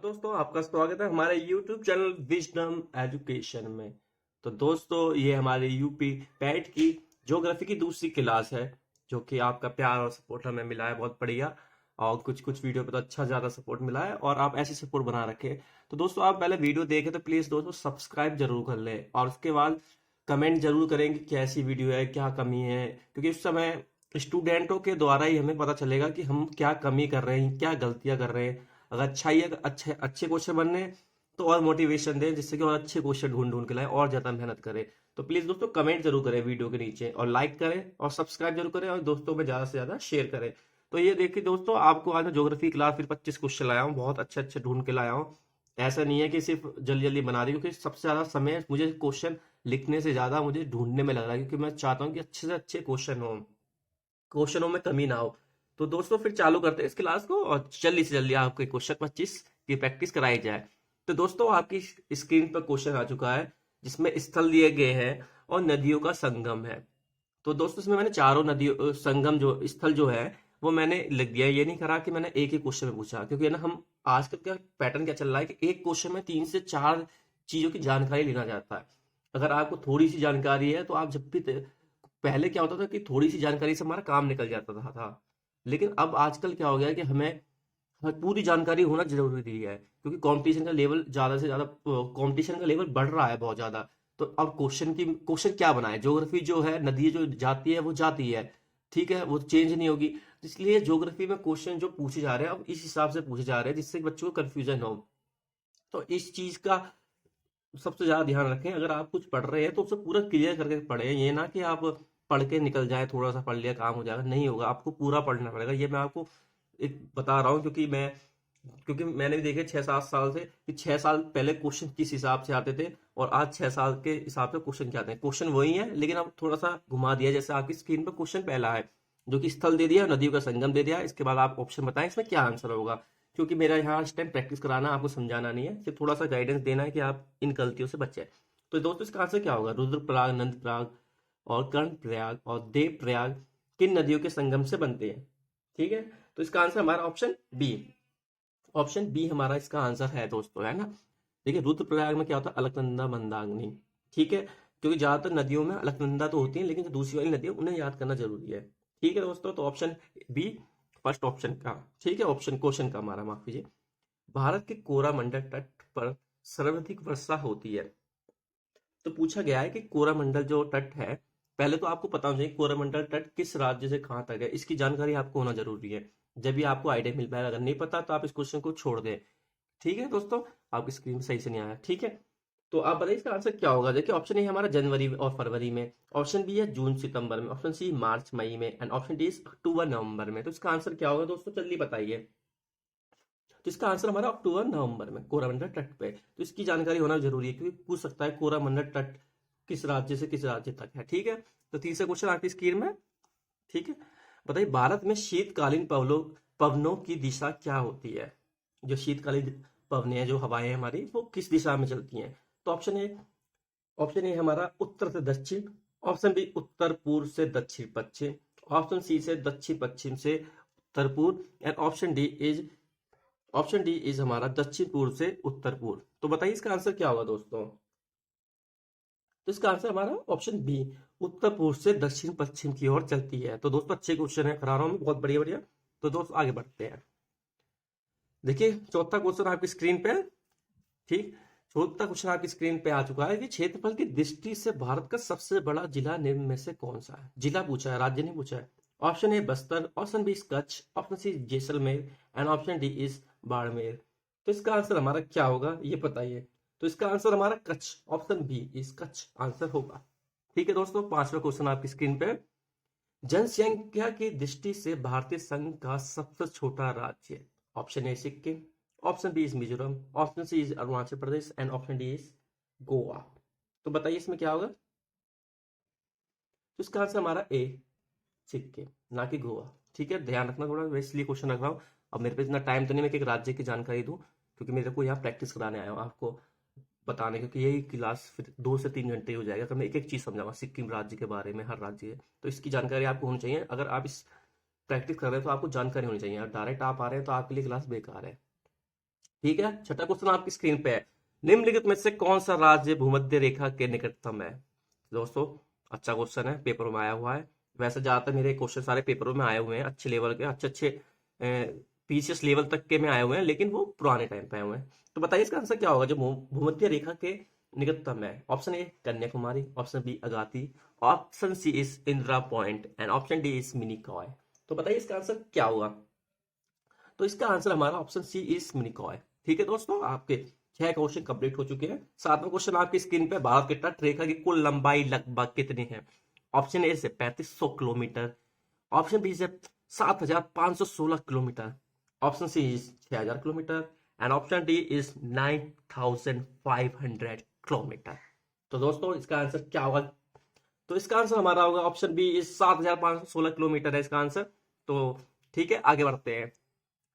दोस्तों, आपका स्वागत है हमारे YouTube चैनल विजडम एजुकेशन में। तो दोस्तों, ये हमारे यूपी पैट की ज्योग्राफी की दूसरी क्लास है, जो कि आपका प्यार और सपोर्ट हमें मिला है बहुत बढ़िया। और कुछ कुछ वीडियो पे तो अच्छा ज़्यादा सपोर्ट मिला है और आप ऐसे सपोर्ट बना रखे। तो दोस्तों, आप पहले वीडियो देखें तो प्लीज़ दोस्तों सब्सक्राइब जरूर कर लें और उसके बाद कमेंट जरूर करें कि कैसी वीडियो है, क्या कमी है, क्योंकि उस समय स्टूडेंटों के द्वारा ही हमें पता चलेगा कि हम क्या कमी कर रहे हैं, क्या गलतियां कर रहे हैं। अगर अच्छा ही अच्छे अच्छे क्वेश्चन बनने हैं, तो और मोटिवेशन दें जिससे कि और अच्छे क्वेश्चन ढूंढ ढूंढ के लाएं और ज्यादा मेहनत करें। तो प्लीज दोस्तों कमेंट जरूर करें वीडियो के नीचे और लाइक करें और सब्सक्राइब जरूर करें और दोस्तों में ज्यादा से ज्यादा शेयर करें। तो ये देखिए दोस्तों, आपको आज मैं ज्योग्राफी क्लास फिर 25 क्वेश्चन लाया हूँ, बहुत अच्छे अच्छे ढूंढ के लाया हूँ। ऐसा नहीं है कि सिर्फ जल्दी जल्दी बना रही हूँ, क्योंकि सबसे ज्यादा समय मुझे क्वेश्चन लिखने से ज्यादा मुझे ढूंढने में लग रहा है, क्योंकि मैं चाहता हूँ कि अच्छे से अच्छे क्वेश्चन हो, क्वेश्चनों में कमी ना हो। तो दोस्तों फिर चालू करते हैं इस क्लास को और जल्दी से जल्दी आपके क्वेश्चन 25 की प्रैक्टिस कराई जाए। तो दोस्तों, आपकी स्क्रीन पर क्वेश्चन आ चुका है जिसमें स्थल दिए गए हैं और नदियों का संगम है। तो दोस्तों, इसमें मैंने चारों नदियों संगम जो स्थल जो है वो मैंने लिख दिया। ये नहीं करा कि मैंने एक ही क्वेश्चन में पूछा, क्योंकि है ना, हम आजकल का पैटर्न क्या चल रहा है कि एक क्वेश्चन में 3 से 4 चीजों की जानकारी लेना चाहता है। अगर आपको थोड़ी सी जानकारी है तो आप जब भी पहले क्या होता था कि थोड़ी सी जानकारी से हमारा काम निकल जाता था। लेकिन अब आजकल क्या हो गया है कि हमें पूरी जानकारी होना जरूरी है, क्योंकि कंपटीशन का लेवल ज्यादा से ज्यादा कंपटीशन का लेवल बढ़ रहा है बहुत ज्यादा। तो अब क्वेश्चन क्या बनाए, ज्योग्राफी जो है, नदी जो जाती है वो जाती है, ठीक है, वो चेंज नहीं होगी। तो इसलिए ज्योग्राफी में क्वेश्चन जो पूछे जा रहे हैं अब इस हिसाब से पूछे जा रहे हैं जिससे कि बच्चों को कंफ्यूजन हो। तो इस चीज का सबसे ज्यादा ध्यान रखें। अगर आप कुछ पढ़ रहे हैं तो उसे पूरा क्लियर करके पढ़ें, ये ना कि आप पढ़ के निकल जाए, थोड़ा सा पढ़ लिया काम हो जाएगा, नहीं होगा, आपको पूरा पढ़ना पड़ेगा। ये मैं आपको एक बता रहा हूँ, क्योंकि मैंने भी देखे 6-7 साल से कि 6 साल पहले क्वेश्चन किस हिसाब से आते थे और आज 6 साल के हिसाब से क्वेश्चन क्या आते हैं। क्वेश्चन वही है लेकिन अब थोड़ा सा घुमा दिया। जैसे आपकी स्क्रीन पर क्वेश्चन पहला है जो कि स्थल दे दिया, नदियों का संगम दे दिया, इसके बाद आप ऑप्शन बताएं इसमें क्या आंसर होगा। क्योंकि मेरा यहाँ इस टाइम प्रैक्टिस कराना, आपको समझाना नहीं है, सिर्फ थोड़ा सा गाइडेंस देना है कि आप इन गलतियों से बचें। तो दोस्तों, इसका आंसर क्या होगा? रुद्रप्रयाग, नंदप्रयाग और कर्णप्रयाग और देवप्रयाग किन नदियों के संगम से बनते हैं? ठीक है, तो इसका आंसर हमारा ऑप्शन बी। ऑप्शन बी हमारा इसका आंसर है दोस्तों, है ना। देखिए, रुद्रप्रयाग में क्या होता है? अलकनंदा, मंदाकिनी। ठीक है, क्योंकि ज्यादातर नदियों में अलकनंदा तो होती है, लेकिन जो दूसरी वाली नदी है उन्हें याद करना जरूरी है। ठीक है दोस्तों, तो ऑप्शन बी फर्स्ट ऑप्शन का, ठीक है, ऑप्शन क्वेश्चन का हमारा, माफ कीजिए। भारत के कोरामंडल तट पर सर्वाधिक वर्षा होती है। तो पूछा गया है कि कोरामंडल जो तट है, पहले तो आपको पता होना चाहिए कोरामंडल तट किस राज्य से कहाँ तक है, इसकी जानकारी आपको होना जरूरी है। जब भी आपको आइडिया मिल पाएगा, अगर नहीं पता तो आप इस क्वेश्चन को छोड़ दें। ठीक है दोस्तों, आपकी स्क्रीन में सही से नहीं आया, ठीक है। तो आप बताइए इसका आंसर क्या होगा। देखिए, ऑप्शन ए हमारा जनवरी और फरवरी में, ऑप्शन बी है जून सितंबर में, ऑप्शन सी मार्च मई में एंड ऑप्शन डी अक्टूबर नवंबर में। तो इसका आंसर क्या होगा दोस्तों, जल्दी बताइए। तो इसका आंसर हमारा अक्टूबर नवंबर में कोरामंडल तट पे। तो इसकी जानकारी होना जरूरी है, क्योंकि पूछ सकता है कोरामंडल तट किस राज्य से किस राज्य तक है। ठीक है, तो तीसरा क्वेश्चन आपकी स्क्रीन में, ठीक है। बताइए, भारत में शीतकालीन पवनों की दिशा क्या होती है? जो शीतकालीन पवनें हैं, जो हवाएं हैं हमारी, वो किस दिशा में चलती हैं? तो ऑप्शन ए हमारा उत्तर से दक्षिण, ऑप्शन बी उत्तर पूर्व से दक्षिण पश्चिम, ऑप्शन सी से दक्षिण पश्चिम से उत्तर पूर्व एंड ऑप्शन डी इज हमारा दक्षिण पूर्व से उत्तर पूर्व। तो बताइए इसका आंसर क्या होगा दोस्तों। तो इसका आंसर हमारा ऑप्शन बी, उत्तर पूर्व से दक्षिण पश्चिम की ओर चलती है। तो दोस्तों, अच्छे क्वेश्चन है, करा रहा हूं मैं, बहुत बढ़िया बढ़िया। तो दोस्तों आगे बढ़ते हैं। देखिए, चौथा क्वेश्चन आपकी स्क्रीन पे है, ठीक। चौथा क्वेश्चन आपकी स्क्रीन पे आ चुका है कि क्षेत्रफल की दृष्टि से भारत का सबसे बड़ा जिला निम्न में से कौन सा है? जिला पूछा है, राज्य नहीं पूछा है। Option A Bastar, option B Kutch, option C Jaisalmer and option D is Barmer. तो इसका आंसर हमारा क्या होगा, ये बताइए। तो इसका आंसर हमारा Kutch, option B is Kutch answer होगा। ठीक है दोस्तों, पांचवा क्वेश्चन आपकी स्क्रीन पे। जनसंख्या की दृष्टि से भारतीय संघ का सबसे छोटा राज्य? Option A Sikkim, option B is Mizoram, option C is Arunachal Pradesh and option D is Goa. तो बताइए इसमें क्या होगा। तो इसका आंसर हमारा ए सिक्किम, ना कि गोवा। ठीक है, ध्यान रखना थोड़ा, मैं इसलिए क्वेश्चन रख रहा हूँ। अब मेरे पे इतना टाइम तो नहीं मैं कि एक राज्य की जानकारी दूं, क्योंकि मेरे को यहाँ प्रैक्टिस कराने आया हूँ आपको बताने, क्योंकि यही क्लास फिर 2 से 3 घंटे हो जाएगा, अगर मैं एक एक चीज समझाऊंगा सिक्किम राज्य के बारे में, हर राज्य है। तो इसकी जानकारी आपको होनी चाहिए। अगर आप इस प्रैक्टिस कर रहे हैं तो आपको जानकारी होनी चाहिए, डायरेक्ट आप आ रहे हैं तो आपके लिए क्लास बेकार है। ठीक है, छठा क्वेश्चन आपकी स्क्रीन पे है। निम्नलिखित में से कौन सा राज्य भूमध्य रेखा के निकटतम है? दोस्तों अच्छा क्वेश्चन है, पेपर में आया हुआ है। वैसे ज्यादातर मेरे क्वेश्चन सारे पेपरों में आए हुए हैं, अच्छे लेवल के, अच्छे अच्छे पीसीएस लेवल तक के में आए हुए हैं, लेकिन वो पुराने टाइम पे आए हुए हैं। तो बताइए इसका आंसर क्या होगा जो भूमध्य रेखा के निकटतम है? Option A Kanyakumari, option B Agatti, option C is Indira Point and option D is Minicoy. तो बताइए इसका आंसर क्या होगा? तो इसका आंसर हमारा ऑप्शन सी इज मिनिकॉय। ठीक है दोस्तों, आपके 6 क्वेश्चन कंप्लीट हो चुके हैं। 7वां क्वेश्चन आपकी स्क्रीन पे, भारत की तट रेखा की कुल लंबाई लगभग कितनी है? ऑप्शन ए से 3500 किलोमीटर, ऑप्शन बी से 7516 kilometre, option C is 6000 kilometre and option D is 9500 kilometre. तो दोस्तों इसका आंसर क्या होगा? तो इसका आंसर हमारा होगा ऑप्शन बी इज 7516 किलोमीटर है इसका आंसर। तो ठीक है, आगे बढ़ते हैं।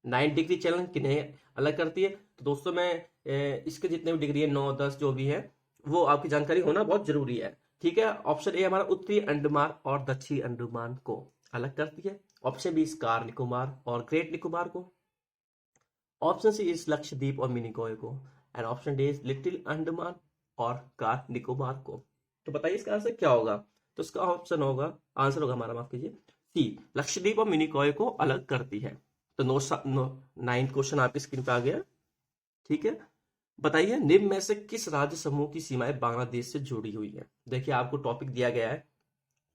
9 डिग्री चलन किन्हें अलग करती है? तो दोस्तों मैं इसके जितने भी डिग्री है, 9 10 जो भी है, वो आपकी जानकारी होना बहुत जरूरी है। ठीक है, ऑप्शन ए हमारा उत्तरी अंडमान और दक्षिणी अंडमान को अलग करती है, ऑप्शन बी इस कार निकोबार और ग्रेट निकोबार को, ऑप्शन सी इस लक्षद्वीप और मिनिकॉय को and option D is little Andaman और कार निकोबार को। तो बताइए इसका आंसर क्या होगा? तो इसका ऑप्शन होगा, आंसर होगा हमारा, माफ कीजिए, सी लक्षद्वीप और मिनिकॉय को अलग करती है। तो 9th क्वेश्चन आपकी स्क्रीन पे आ गया। ठीक है, बताइए निम्न में से किस राज्य समूह की सीमाएं बांग्लादेश से जुड़ी हुई है? देखिए आपको टॉपिक दिया गया है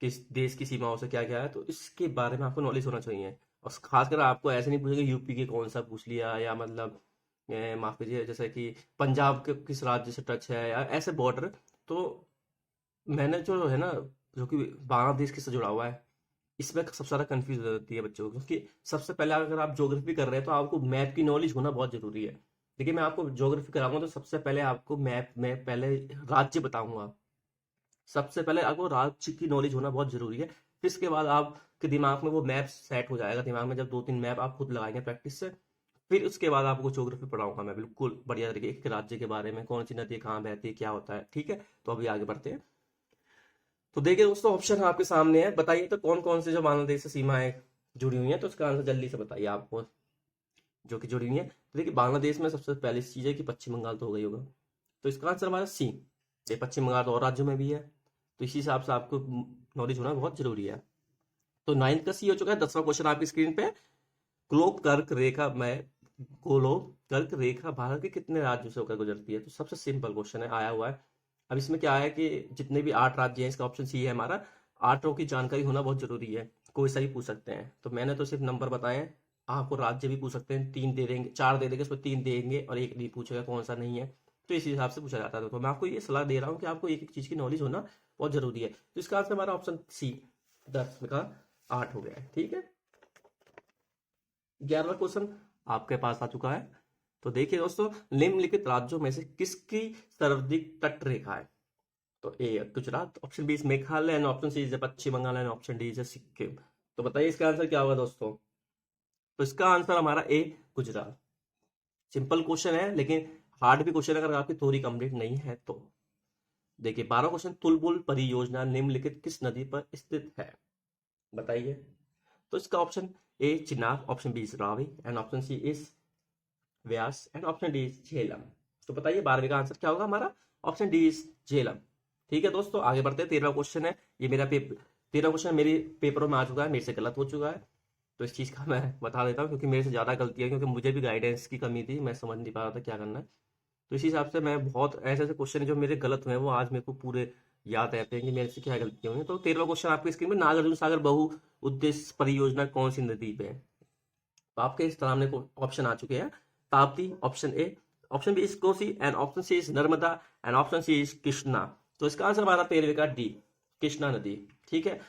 किस देश की सीमाओं से क्या क्या है, तो इसके बारे में आपको नॉलेज होना चाहिए। और खासकर आपको ऐसे नहीं पूछेंगे यूपी के कौन सा पूछ लिया, या मतलब माफ कीजिए जैसे कि पंजाब के किस राज्य से टच है, या ऐसे बॉर्डर। तो मैंने जो है ना, जो कि बांग्लादेश किससे जुड़ा हुआ है, इसमें सबसे ज्यादा कंफ्यूज हो जाती है बच्चों को, क्योंकि सबसे पहले अगर आप ज्योग्राफी कर रहे हैं तो आपको मैप की नॉलेज होना बहुत जरूरी है। देखिए मैं आपको ज्योग्राफी कराऊंगा तो सबसे पहले आपको मैप में पहले राज्य बताऊंगा। सबसे पहले आपको राज्य की नॉलेज होना बहुत जरूरी है, फिर इसके बाद आपके दिमाग में वो मैप सेट हो जाएगा दिमाग में, जब 2 3 मैप आप खुद लगाएंगे प्रैक्टिस से। फिर उसके बाद आपको ज्योग्राफी पढ़ाऊंगा मैं बिल्कुल बढ़िया तरीके, एक राज्य के बारे में, कौन सी नदी कहाँ बहती है, क्या होता है। ठीक है, तो अभी आगे बढ़ते हैं। तो देखिए दोस्तों ऑप्शन आपके सामने है, बताइए तो कौन कौन से जो बांग्लादेश से सीमाएं जुड़ी हुई हैं, तो उसका आंसर जल्दी से बताइए आपको जो कि जुड़ी हुई है। तो देखिए बांग्लादेश में सबसे पहली चीज है कि पश्चिम बंगाल तो हो गई होगा, तो इसका आंसर हमारा सी। ये पश्चिम बंगाल तो और राज्यों में भी है, तो इसी हिसाब से आपको नॉलेज होना बहुत जरूरी है। तो 9th का सी हो चुका है। 10वां क्वेश्चन आपकी स्क्रीन पे, ग्लोब कर्क रेखा में गोलोब कर्क रेखा भारत के कितने राज्यों से होकर गुजरती है? तो सबसे सिंपल क्वेश्चन है, आया हुआ है। अब इसमें क्या है कि जितने भी 8 राज्य हैं, इसका ऑप्शन सी है हमारा। 8 की जानकारी होना बहुत जरूरी है, कोई सा ही पूछ सकते हैं। तो मैंने तो सिर्फ नंबर बताए हैं, आपको राज्य भी पूछ सकते हैं, 3 दे देंगे, 4 दे देंगे, उसमें 3 देंगे और एक नहीं पूछेगा कौन सा नहीं है। तो इसी हिसाब से पूछा जाता है। तो मैं आपको ये सलाह दे रहा हूँ कि आपको एक एक चीज की नॉलेज होना बहुत जरूरी है। तो इसका आंसर हमारा ऑप्शन सी 10 का 8 हो गया है। ठीक है, 11वां क्वेश्चन आपके पास आ चुका है। तो देखिए दोस्तों, निम्नलिखित राज्यों में से किसकी सर्वाधिक तट रेखा है? तो A Gujarat, option B Meghalaya and option C is Paschim Bengal and option D is Sikkim. तो बताइए इसका आंसर क्या होगा दोस्तों? तो इसका आंसर हमारा ए गुजरात। सिंपल क्वेश्चन है लेकिन हार्ड भी क्वेश्चन है अगर आपकी थ्योरी कंप्लीट नहीं है तो। देखिए 12वां क्वेश्चन, तुलबुल परियोजना निम्नलिखित किस नदी पर स्थित है? बताइए। तो इसका option A Chenab, option B is Ravi and option C is Beas and option D is Jhelum. तो बताइए 12वीं का आंसर क्या होगा हमारा? Option D is Jhelum. ठीक है दोस्तों, आगे बढ़ते हैं। 13वां क्वेश्चन है, ये मेरा पेपर 13वां क्वेश्चन मेरे पेपरों में आ चुका है, मेरे से गलत हो चुका है। तो इस चीज का मैं बता देता हूँ, क्योंकि मेरे से ज्यादा गलती है, क्योंकि मुझे भी गाइडेंस की कमी थी, मैं समझ नहीं पा रहा था क्या करना है। तो इसी हिसाब से मैं बहुत ऐसे ऐसे क्वेश्चन जो मेरे गलत हुए हैं वो आज मेरे को पूरे याद रहते हैं कि मेरे से क्या गलतियां हुई हैं। तो 13वां क्वेश्चन आपकी स्क्रीन में, नागार्जुन सागर बहु उद्देश्य परियोजना कौन सी नदी पे है? तो आपके इस सामने को ऑप्शन आ चुके हैं, Tapti, option A, option B is Kosi and option C is Narmada and option C is Krishna. तो इसका आंसर हमारा 13वीं का डी, कृष्णा नदी। ठीक है,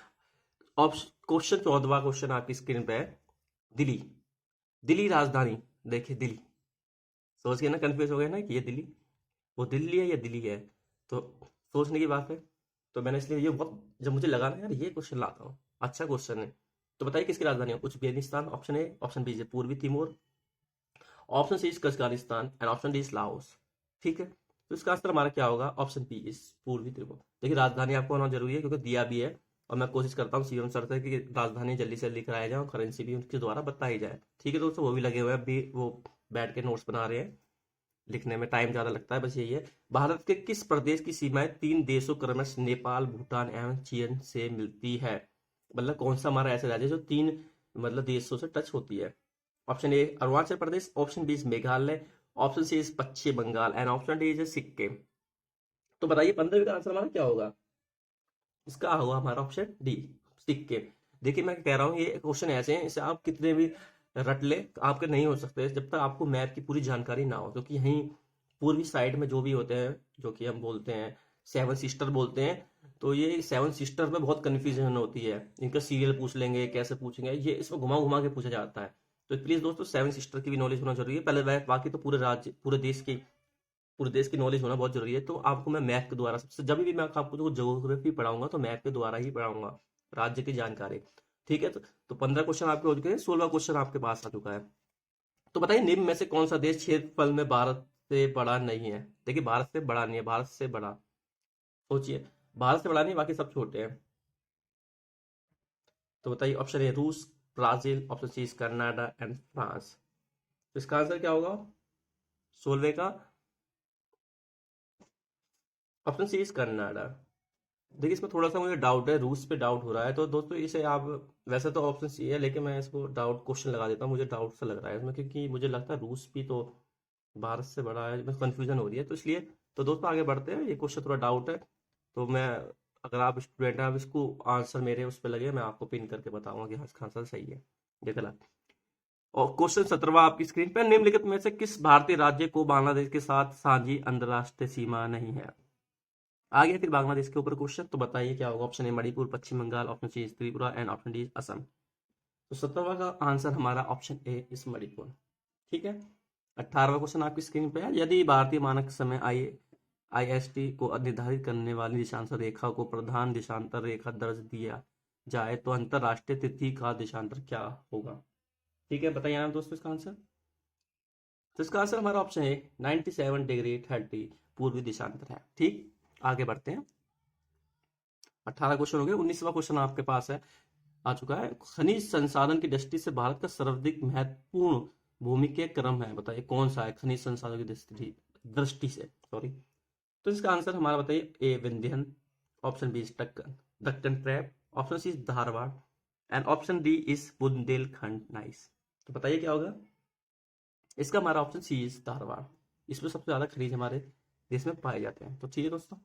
ऑप्शन क्वेश्चन 14वां क्वेश्चन आपकी स्क्रीन पे है, दिल्ली, दिल्ली राजधानी। देखिए दिल्ली, सोच के ना कंफ्यूज हो गए ना कि ये दिल्ली, वो दिल्ली है या दिल्ली है, तो सोचने की बात है। तो मैंने इसलिए ये बहुत, जब मुझे लगा ना यार ये क्वेश्चन लाता हूँ, अच्छा क्वेश्चन है। तो बताइए किसकी राजधानी है? Uzbekistan, option A, option B पूर्वी Timor, option C is Kazakhstan and option D is Laos. ठीक है, तो इसका आंसर हमारा क्या होगा? ऑप्शन बी इज पूर्वी तिमोर। देखिए राजधानी आपको होना जरूरी है, क्योंकि दिया भी है, और मैं कोशिश करता हूँ सीएम सर से कि राजधानी जल्दी से जल्दी कराया जाए और करेंसी भी उनके द्वारा बताई जाए। ठीक है दोस्तों, वो भी लगे हुए हैं अभी, वो बैठ के नोट्स बना रहे हैं। लिखने में टाइम ज्यादा लगता है, बस यही है। भारत के किस प्रदेश की सीमाएं 3 देशों क्रमश नेपाल, भूटान एवं चीन से मिलती है? मतलब कौन सा हमारा ऐसा राज्य है जो 3 मतलब देशों से टच होती है? Option A Arunachal Pradesh, option B Meghalaya, option C is Paschim Bengal and option D is Sikkim. तो बताइए 15वीं का आंसर हमारा क्या होगा? इसका होगा हमारा ऑप्शन डी, सिक्किम। देखिए मैं कह रहा हूँ ये क्वेश्चन ऐसे हैं, इसे आप कितने भी रट ले आपके नहीं हो सकते जब तक आपको मैप की पूरी जानकारी ना हो, क्योंकि यहीं पूर्वी साइड में जो भी होते हैं, जो कि हम बोलते हैं सेवन सिस्टर बोलते हैं, तो ये सेवन सिस्टर में बहुत कंफ्यूजन होती है। इनका सीरियल पूछ लेंगे, कैसे पूछेंगे, ये इसमें घुमा घुमा के पूछा जाता है। तो प्लीज दोस्तों सेवन सिस्टर की भी नॉलेज होना जरूरी है पहले, बाकी तो पूरे राज्य पूरे देश की नॉलेज होना बहुत जरूरी है। तो आपको मैं मैप के द्वारा सबसे, जब भी मैं आपको जो ज्योग्राफी पढ़ाऊंगा तो मैप के द्वारा ही पढ़ाऊंगा, राज्य की जानकारी। ठीक है, तो 15 क्वेश्चन आपके हो चुके हैं, 16वां क्वेश्चन आपके पास आ चुका है। तो बताइए निम्न में से कौन सा देश क्षेत्रफल में भारत से बड़ा नहीं है? देखिए भारत से बड़ा नहीं है, भारत से बड़ा, सोचिए, भारत से बड़ा नहीं, बाकी सब छोटे हैं। तो बताइए ऑप्शन ए रूस, Brazil, option C Canada and France. तो इसका आंसर क्या होगा 16वें का? Option C Canada. देखिए इसमें थोड़ा सा मुझे डाउट है, रूस पे डाउट हो रहा है, तो दोस्तों इसे आप, वैसे तो ऑप्शन सी है लेकिन मैं इसको डाउट क्वेश्चन लगा देता हूँ, मुझे डाउट सा लग रहा है इसमें, क्योंकि मुझे लगता है रूस भी तो भारत से बड़ा है, मैं कंफ्यूजन हो रही है तो इसलिए। तो दोस्तों आगे बढ़ते हैं, ये क्वेश्चन थोड़ा डाउट है, तो मैं, अगर आप स्टूडेंट हैं आप इसको आंसर मेरे उस पर लगे, मैं आपको पिन करके बताऊंगा कि हाँ इसका आंसर सही है या गलत। और क्वेश्चन 17वां आपकी स्क्रीन पर, निम्नलिखित में से किस भारतीय राज्य को बांग्लादेश के साथ साझी अंतर्राष्ट्रीय सीमा नहीं है? आ गया फिर बांग्लादेश के ऊपर क्वेश्चन, तो बताइए क्या होगा? Option A Manipur, Paschim Bengal, option C Tripura and option D Assam. तो 17वां का आंसर हमारा ऑप्शन ए इस मणिपुर। ठीक है, 18वां क्वेश्चन आपकी स्क्रीन पे है, यदि भारतीय मानक समय आईएसटी को निर्धारित करने वाली देशांतर रेखा को प्रधान देशांतर रेखा दर्ज दिया जाए तो अंतरराष्ट्रीय तिथि का देशांतर क्या होगा? ठीक है, बताइए ना दोस्तों इसका आंसर। तो इसका आंसर हमारा ऑप्शन है 97 डिग्री 30 पूर्वी देशांतर है। ठीक, आगे बढ़ते हैं। 18 क्वेश्चन हो गए, 19वां क्वेश्चन आपके पास है, आ चुका है। खनिज संसाधन की दृष्टि से भारत का सर्वाधिक महत्वपूर्ण भूमि क्रम है, बताइए कौन सा है? खनिज संसाधन की दृष्टि से, सॉरी। तो इसका आंसर हमारा बताइए A Vindhyan, option B is Deccan trap, option C is Dharwad and option D is Bundelkhand nice. तो बताइए क्या होगा? इसका हमारा ऑप्शन सी इज धारवाड़। इसमें सबसे ज्यादा खनिज हमारे देश में पाए जाते हैं। तो ठीक है दोस्तों,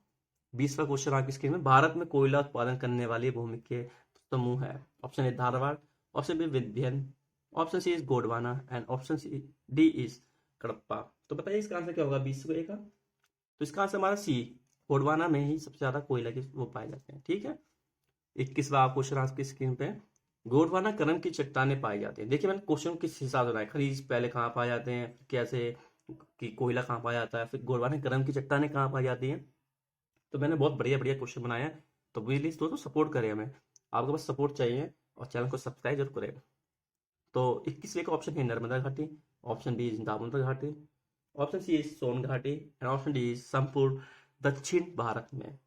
20वां क्वेश्चन आपकी स्क्रीन में, भारत में कोयला उत्पादन करने वाली भूमि के समूह है। Option A Dharwad, option B Vindhyan, option C is Gondwana and option C D is Kadapa. तो बताइए इसका आंसर क्या होगा 20वें का? तो इसका आंसर हमारा सी, गोंडवाना में ही सबसे ज्यादा कोयला के वो पाए जाते हैं। ठीक है, 21वां क्वेश्चन आपकी स्क्रीन पे, गोंडवाना क्रम की चट्टानें पाई जाती हैं। देखिए मैंने क्वेश्चन किस हिसाब से बनाया, खनिज पहले कहाँ पाए जाते हैं, कैसे कि कोयला कहाँ पाया जाता है, फिर गोंडवाना क्रम की चट्टानें कहाँ पाई जाती हैं। तो मैंने बहुत बढ़िया बढ़िया क्वेश्चन बनाया है, तो प्लीज दोस्तों सपोर्ट करें हमें, आपके पास सपोर्ट चाहिए और चैनल को सब्सक्राइब जरूर करें। तो 21वें का ऑप्शन है नर्मदा घाटी, ऑप्शन बी इज दामोदर घाटी, ऑप्शन सी इज सोन घाटी एंड ऑप्शन डी इज संपूर्ण दक्षिण भारत में।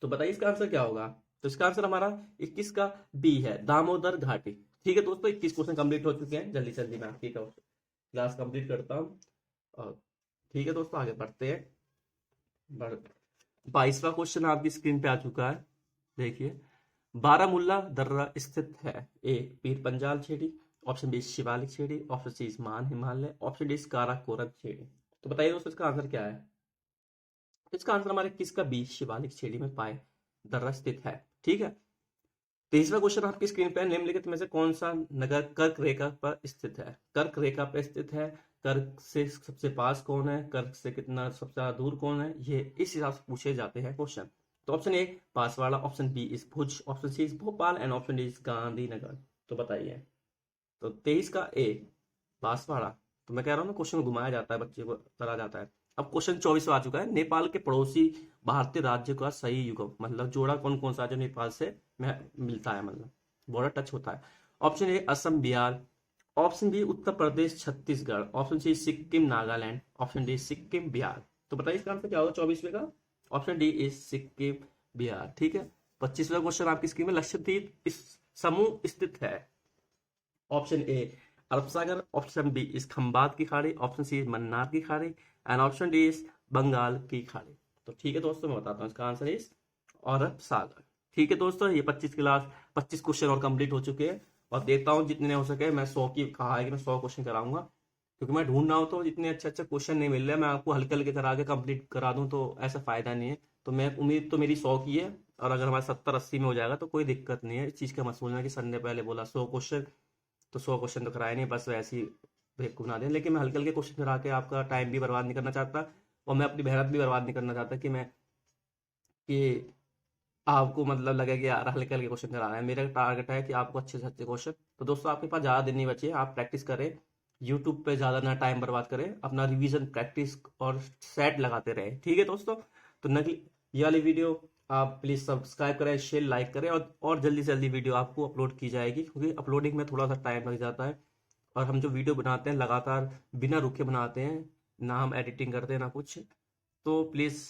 तो बताइए इसका आंसर क्या होगा? तो इसका आंसर हमारा 21 का बी है, दामोदर घाटी। ठीक है दोस्तों, 21 क्वेश्चन कंप्लीट हो चुके हैं, जल्दी जल्दी मैं आपकी क्लास कंप्लीट करता हूँ। और ठीक है दोस्तों आगे बढ़ते हैं। 22वां क्वेश्चन आपकी स्क्रीन पे आ चुका है, देखिए। बारामूला दर्रा स्थित है, ए पीर पंजाल छेड़ी, ऑप्शन बी शिवालिक छेड़ी, ऑप्शन सी मान हिमालय, ऑप्शन डी काराकोरम छेड़ी। तो बताइए दोस्तों इसका आंसर क्या है? इसका आंसर हमारे किसका बी शिवालिक छेड़ी में पाए दर्रा स्थित है। ठीक है, 23वां क्वेश्चन आपकी स्क्रीन पे है, निम्नलिखित में से कौन सा नगर कर्क रेखा पर स्थित है? कर्क रेखा पर स्थित है, कर्क से सबसे पास कौन है, कर्क से कितना सबसे ज्यादा दूर कौन है, ये इस हिसाब से पूछे जाते हैं क्वेश्चन। तो option A Banswara, option B is Bhuj, option C इस भोपाल एंड ऑप्शन डी इस गांधीनगर। तो बताइए। तो 23 का ए बांसवाड़ा। तो मैं कह रहा हूँ ना क्वेश्चन घुमाया जाता है, बच्चे को करा जाता है। अब क्वेश्चन 24 आ चुका है, नेपाल के पड़ोसी भारतीय राज्य का सही युग्म, मतलब जोड़ा कौन कौन सा जो नेपाल से मिलता है, मतलब बॉर्डर टच होता है। Option A Assam Bihar, option B Uttar Pradesh Chhattisgarh, option C Sikkim Nagaland, option D Sikkim Bihar. तो बताइए इसका आंसर क्या होगा 24वें का? Option D is Sikkim Bihar. ठीक है, 25वां क्वेश्चन आपकी स्क्रीन में, लक्षद्वीप इस समूह स्थित है। Option A Arab Sagar, option B is Khambhat की खाड़ी, ऑप्शन सी इज मन्नार की खाड़ी and option D is Bengal की खाड़ी। तो ठीक है दोस्तों, मैं बताता हूँ इसका आंसर इज अरब सागर। ठीक है दोस्तों, ये 25 क्वेश्चन और कंप्लीट हो चुके हैं और देखता हूँ जितने हो सके। मैं 100 की कहा है कि मैं 100 क्वेश्चन कराऊंगा, क्योंकि मैं ढूंढ रहा हूँ तो इतने अच्छे अच्छे क्वेश्चन नहीं मिल रहे। मैं आपको हल्के हल्के करा के कंप्लीट करा दूं तो ऐसा फायदा नहीं है। तो मैं उम्मीद तो मेरी 100 की है, और अगर हमारे 70-80 में हो जाएगा तो कोई दिक्कत नहीं है। इस चीज़ का मत सोचना कि सर ने पहले बोला 100 क्वेश्चन, तो 100 क्वेश्चन तो कराए नहीं, बस वैसे ही बेवकूफ़ बना दें। लेकिन मैं हल्के हल्के क्वेश्चन करा के आपका टाइम भी बर्बाद नहीं करना चाहता, और मैं अपनी मेहनत भी बर्बाद नहीं करना चाहता कि आपको मतलब लगे कि यार हल्के हल्के क्वेश्चन कराना है। मेरा टारगेट है कि आपको अच्छे से अच्छे क्वेश्चन। तो दोस्तों, आपके पास ज़्यादा दिन नहीं बचे, आप प्रैक्टिस करें, यूट्यूब पे ज़्यादा ना टाइम बर्बाद करें, अपना रिवीजन प्रैक्टिस और सेट लगाते रहें। ठीक है दोस्तों, तो नकली ये वाली वीडियो आप प्लीज़ सब्सक्राइब करें, शेयर लाइक करें, और जल्दी से जल्दी वीडियो आपको अपलोड की जाएगी, क्योंकि अपलोडिंग में थोड़ा सा टाइम लग जाता है। और हम जो वीडियो बनाते हैं लगातार बिना रुके बनाते हैं, ना हम एडिटिंग करते हैं ना कुछ। तो प्लीज़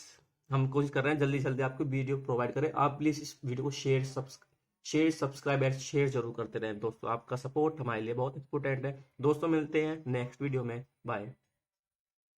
हम कोशिश कर रहे हैं जल्दी से जल्दी आपको वीडियो प्रोवाइड करें। आप प्लीज़ इस वीडियो को सब्सक्राइब एंड शेयर जरूर करते रहें दोस्तों। आपका सपोर्ट हमारे लिए बहुत इंपॉर्टेंट है दोस्तों। मिलते हैं नेक्स्ट वीडियो में, बाय।